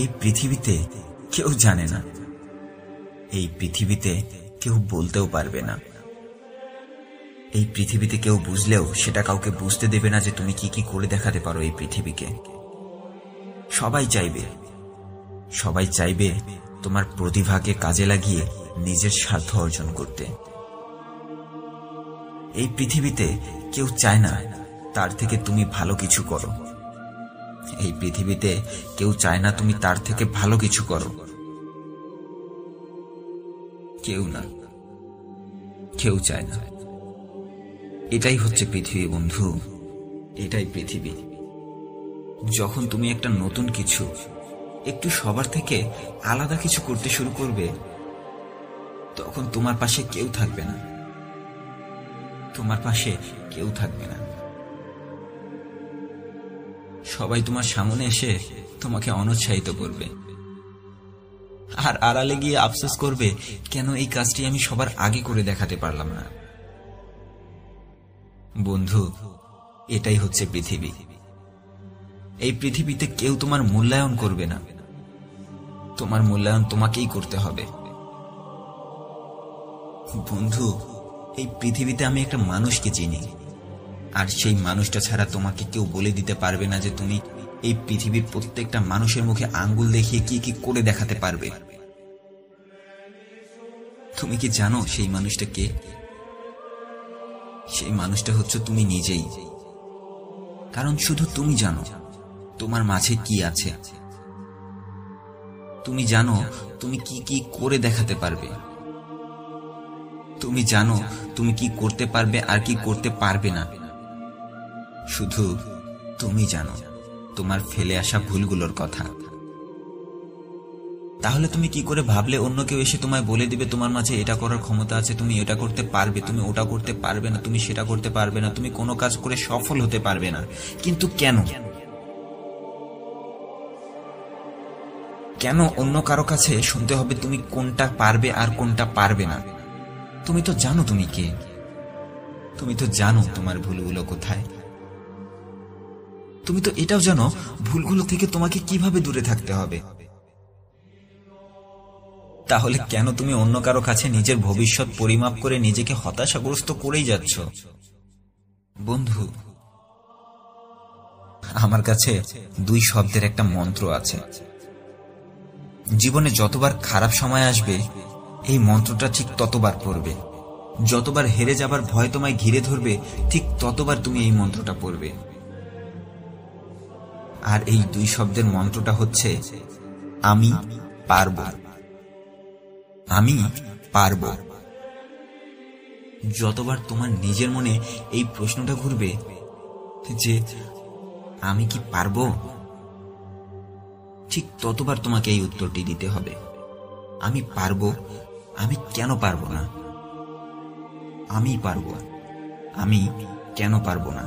এই পৃথিবীতে কেউ জানে না, এই পৃথিবীতে কেউ বলতেও পারবে না, এই পৃথিবীতে কেউ বুঝলেও সেটা কাউকে বুঝতে দেবে না যে তুমি কি কি করে দেখাতে পারো এই পৃথিবীকে। সবাই চাইবে তোমার প্রতিভাকে কাজে লাগিয়ে নিজের স্বার্থ অর্জন করতে। এই পৃথিবীতে কেউ চায় না তার থেকে তুমি ভালো কিছু করো, এই পৃথিবীতে কেউ চায় না তুমি তার থেকে ভালো কিছু করো। কেউ চায় না। এটাই হচ্ছে পৃথিবী বন্ধু, এটাই পৃথিবী। যখন তুমি একটা নতুন কিছু, একটু সবার থেকে আলাদা কিছু করতে শুরু করবে, তখন তোমার পাশে কেউ থাকবে না, সবাই তোমার সামনে এসে তোমাকে অনুৎসাহিত করবে, আর আড়ালে গিয়ে আফসোস করবে কেন এই কাজটি আমি সবার আগে করে দেখাতে পারলাম না। বন্ধু, এটাই হচ্ছে পৃথিবী। এই পৃথিবীতে কেউ তোমার মূল্যায়ন করবে না, তোমার মূল্যায়ন তোমাকেই করতে হবে। বন্ধু, এই পৃথিবীতে আমি একটা মানুষকে চিনি, আর সেই মানুষটা ছাড়া তোমাকে কেউ বলে দিতে পারবে না যে তুমি এই পৃথিবীর প্রত্যেকটা মানুষের মুখে আঙ্গুল দেখিয়ে কি কি করে দেখাতে পারবে। তুমি কি জানো সেই মানুষটা কে? সেই মানুষটা হচ্ছে তুমি নিজেই। কারণ শুধু তুমি জানো তোমার মাঝে কি আছে, তুমি জানো তুমি কি কি করে দেখাতে পারবে, তুমি জানো তুমি কি করতে পারবে আর কি করতে পারবে না। শুধু তুমি জানো তোমার ফেলে আসা ভুলগুলোর কথা। তাহলে তুমি কি করে ভাবলে অন্য কেউ এসে তোমায় বলে দিবে তোমার মাঝে এটা করার ক্ষমতা আছে, তুমি এটা করতে পারবে, তুমি ওটা করতে পারবে না, তুমি সেটা করতে পারবে না, তুমি কোনো কাজ করে সফল হতে পারবে না। কিন্তু কেন অন্য কারো কাছে শুনতে হবে তুমি কোনটা পারবে আর কোনটা পারবে না? তুমি তো জানো তুমি কে, তুমি তো জানো তোমার ভুলগুলো কোথায়, তুমি তো এটাও জানো ভুলগুলো থেকে তোমাকে কিভাবে দূরে থাকতে হবে। তাহলে কেন তুমি অন্য কারো কাছে নিজের ভবিষ্যৎ পরিমাপ করে নিজেকে হতাশাগ্রস্ত করেই যাচ্ছ? বন্ধু, আমার কাছে দুই শব্দের একটা মন্ত্র আছে। জীবনে যতবার খারাপ সময় আসবে এই মন্ত্রটা ঠিক ততবার পড়বে, যতবার হেরে যাবার ভয় তোমায় ঘিরে ধরবে ঠিক ততবার তুমি এই মন্ত্রটা পড়বে। আর এই দুই শব্দের মন্ত্রটা হচ্ছে আমি পারবো, আমি পারবো। যতবার তোমার নিজের মনে এই প্রশ্নটা ঘুরবে যে আমি কি পারবো, ঠিক ততবার তোমাকে এই উত্তরটি দিতে হবে, আমি পারবো। আমি কেন পারবো না? আমি পারবো, আমি কেন পারবো না?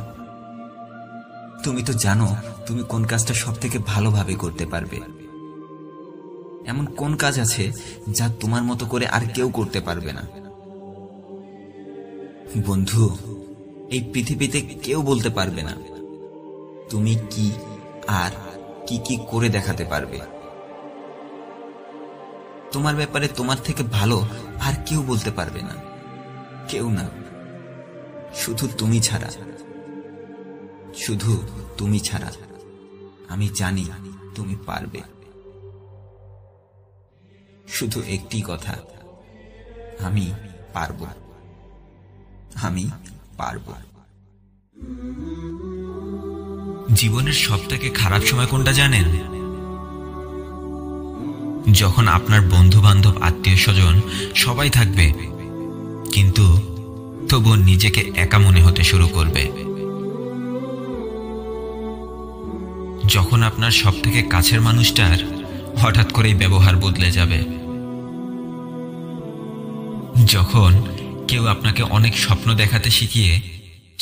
তুমি তো জানো তুমি কোন কাজটা সব থেকে ভালোভাবে করতে পারবে। এমন কোন কাজ আছে যা তোমার মতো করে আর কেউ করতে পারবে না? বন্ধু, এই পৃথিবীতে কেউ বলতে পারবে না তুমি কি আর কি কি করে দেখাতে পারবে। তোমার ব্যাপারে তোমার থেকে ভালো আর কেউ বলতে পারবে না, কেউ না, শুধু তুমি ছাড়া, শুধু তুমি ছাড়া। আমি জানি তুমি পারবে। শুধু একটি কথা, আমি পারবো, আমি পারবো। জীবনের সবথেকে খারাপ সময় কোনটা জানেন? যখন আপনার বন্ধু বান্ধব আত্মীয় স্বজন সবাই থাকবে, কিন্তু তবুও নিজেকে একা মনে হতে শুরু করবে। যখন আপনার সবথেকে কাছের মানুষটার হঠাৎ করেই ব্যবহার বদলে যাবে। যখন কেউ আপনাকে অনেক স্বপ্ন দেখাতে শিখিয়ে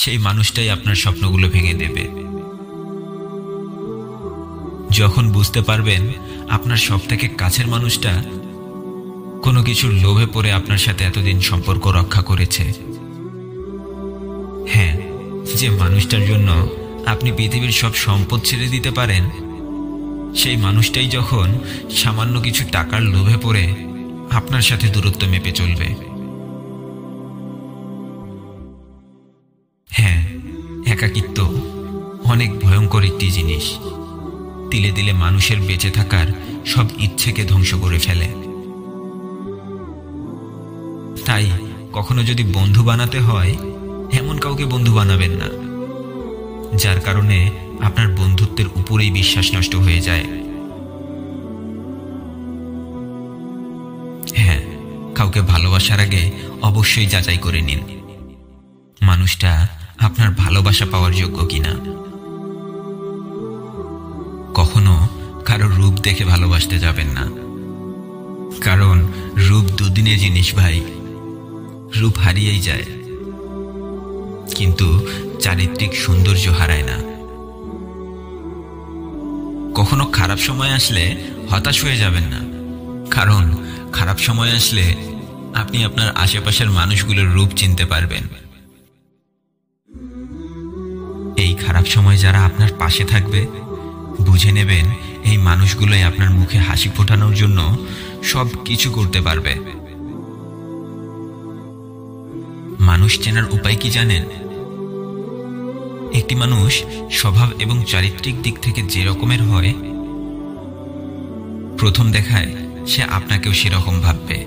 সেই মানুষটাই আপনার স্বপ্নগুলো ভেঙে দেবে। যখন বুঝতে পারবেন আপনার সবথেকে কাছের মানুষটা কোনো কিছুর লোভে পড়ে আপনার সাথে এতদিন সম্পর্ক রক্ষা করেছে। হ্যাঁ, যে মানুষটার জন্য আপনি পৃথিবীর সব সম্পদ ছেড়ে দিতে পারেন, সেই মানুষটাই যখন সামান্য কিছু টাকার লোভে পড়ে আপনার সাথে দূরত্ব মেপে চলবে। হ্যাঁ, একাকিত্ব অনেক ভয়ঙ্কর একটি জিনিস। তিলে তিলে মানুষের বেঁচে থাকার সব ইচ্ছেকে ধ্বংস করে ফেলে। তাই কখনো যদি বন্ধু বানাতে হয়, এমন কাউকে বন্ধু বানাবেন না যার কারণে আপনার বন্ধুত্বের উপরেই বিশ্বাস নষ্ট হয়ে যায়। হ্যাঁ, কাউকে ভালোবাসার আগে অবশ্যই যাচাই করে নিন মানুষটা আপনার ভালোবাসা পাওয়ার যোগ্য কিনা। কখনো কারো রূপ দেখে ভালোবাসতে যাবেন না, কারণ রূপ দুদিনের জিনিস ভাই, রূপ হারিয়েই যায়, কিন্তু চারিত্রিক সৌন্দর্য হারায় না। কখনো খারাপ সময় আসলে হতাশ হয়ে যাবেন না, কারণ খারাপ সময় আসলে আপনি আপনার আশেপাশের মানুষগুলোর রূপ চিনতে পারবেন। এই খারাপ সময় যারা আপনার পাশে থাকবে, বুঝে নেবেন এই মানুষগুলোই আপনার মুখে হাসি ফোটানোর জন্য সব কিছু করতে পারবে। মানুষ চেনার উপায় কি জানেন? একটি মানুষ স্বভাব এবং চারিত্রিক দিক থেকে যে রকমের হয়, প্রথম দেখায় সে আপনাকেও সেরকম ভাববে।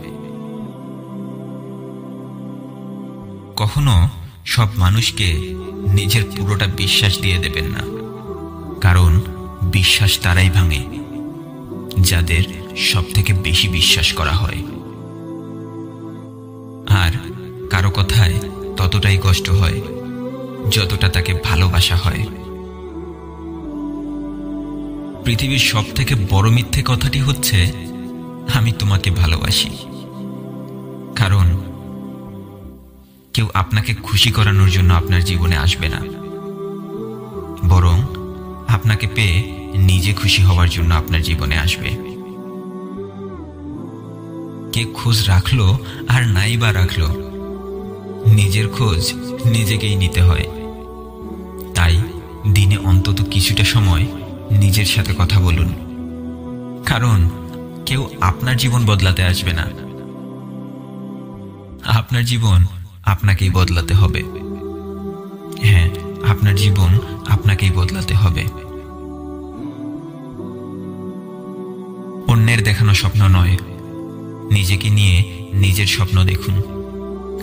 কখনো সব মানুষকে নিজের পুরোটা বিশ্বাস দিয়ে দেবেন না, কারণ বিশ্বাস তারাই ভাঙে যাদের সব থেকে বেশি বিশ্বাস করা হয়। আর কারো কথায় ততটাই কষ্ট হয় যতটা তাকে ভালোবাসা হয়। পৃথিবীর সব থেকে বড় মিথ্যে কথাটি হচ্ছে আমি তোমাকে ভালোবাসি, কারণ কেউ আপনাকে খুশি করানোর জন্য আপনার জীবনে আসবে না, বরং আপনাকে পেয়ে নিজে খুশি হওয়ার জন্য আপনার জীবনে আসবে। কে খোঁজ রাখলো আর নাই বা রাখলো, নিজের খোঁজ নিজেকেই নিতে হয়। তাই দিনে অন্তত কিছুটা সময় নিজের সাথে কথা বলুন, কারণ কেউ আপনার জীবন বদলাতে আসবে না, আপনার জীবন আপনাকেই বদলাতে হবে। হ্যাঁ, আপনার জীবন আপনাকেই বদলাতে হবে। অন্যের দেখানো স্বপ্ন নয়, নিজেকে নিয়ে নিজের স্বপ্ন দেখুন,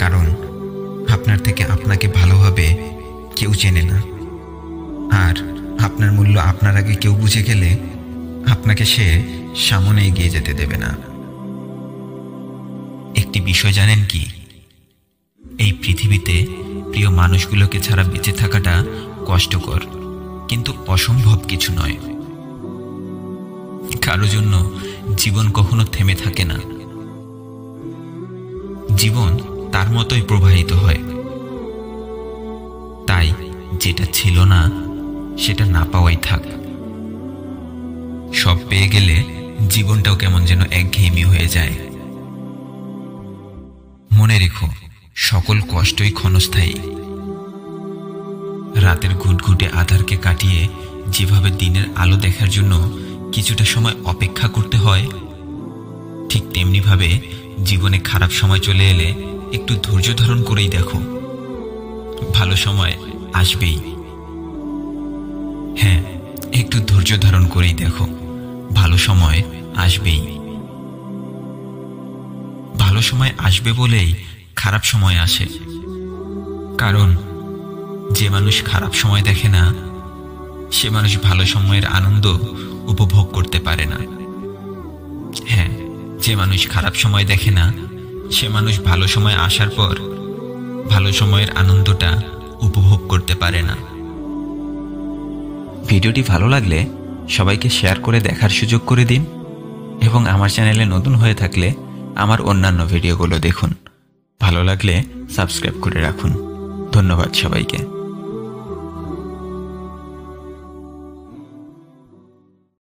কারণ আপনার থেকে আপনাকে ভালোভাবে কেউ চেনে না। আর আপনার মূল্য আপনার আগে কেউ বুঝে গেলে আপনাকে সে সামনে এগিয়ে যেতে দেবে না। একটি বিষয় জানেন কি? এই পৃথিবীতে প্রিয় মানুষগুলোকে ছাড়া বেঁচে থাকাটা কষ্টকর, কিন্তু অসম্ভব কিছু নয়। কারো জন্য জীবন কখনো থেমে থাকে না, জীবন তার মতোই প্রবাহিত হয়। তাই যেটা ছিল না সেটা না পাওয়াই থাক। সব পেয়ে গেলে জীবনটাও কেমন যেন একঘেয়েমি হয়ে যায়। মনে রেখো, সকল কষ্টই ক্ষণস্থায়ী। রাতের ঘুটঘুটে আধারকে কাটিয়ে যেভাবে দিনের আলো দেখার জন্য কিছুটা সময় অপেক্ষা করতে হয়, ঠিক তেমনিভাবে জীবনে খারাপ সময় চলে এলে একটু ধৈর্য ধারণ করেই দেখো, ভালো সময় আসবেই। হ্যাঁ, একটু ধৈর্য ধারণ করেই দেখো, ভালো সময় আসবেই। ভালো সময় আসবে বলেই খারাপ সময় আসে, কারণ যে মানুষ খারাপ সময় দেখে না, সে মানুষ ভালো সময়ের আনন্দ উপভোগ করতে পারে না। হ্যাঁ, যে মানুষ খারাপ সময় দেখে না, সে মানুষ ভালো সময় আসার পর ভালো সময়ের আনন্দটা উপভোগ করতে পারে না। ভিডিওটি ভালো লাগলে সবাইকে শেয়ার করে দেখার সুযোগ করে দিন, এবং আমার চ্যানেলে নতুন হয়ে থাকলে আমার অন্যান্য ভিডিওগুলো দেখুন। ভালো লাগলে সাবস্ক্রাইব করে রাখুন। ধন্যবাদ সবাইকে।